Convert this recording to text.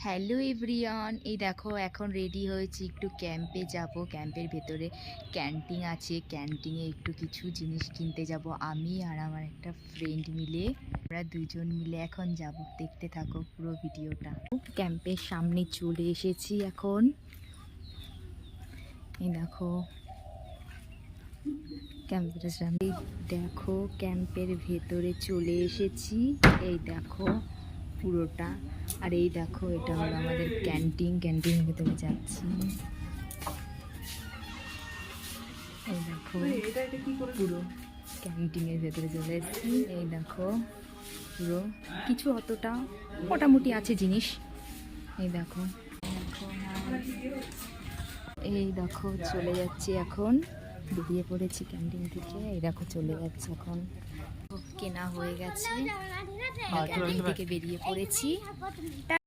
Hello everyone, এই দেখো এখন রেডি হয়েছি, একটু ক্যাম্পে যাব। ক্যাম্পের ভেতরে ক্যান্টিন আছে, ক্যান্টিনে একটু কিছু জিনিস কিনতে যাব আমি আর আমার একটা ফ্রেন্ড মিলে। আমরা দুজন মিলে এখন যাব, দেখতে থাকো পুরো ভিডিওটা। ক্যাম্পের সামনে চলে এসেছি এখন। এই দেখো ক্যাম্পের সামনে, দেখো ক্যাম্পের ভেতরে চলে এসেছি। এই দেখো পুরোটা, আর এই দেখো এটা হলো আমাদের ক্যান্টিনের ভেতরে যাচ্ছি। এই দেখো পুরো ক্যান্টিনের ভেতরে চলে এসেছি। এই দেখো পুরো কিছু অতটা মোটামুটি আছে জিনিস। এই দেখো এই দেখো চলে যাচ্ছি এখন, বেরিয়ে পড়েছি ক্যান্টিন থেকে। এই দেখো চলে যাচ্ছে এখন, কেনা হয়ে গেছে, ক্যান্টিন থেকে বেরিয়ে পড়েছি।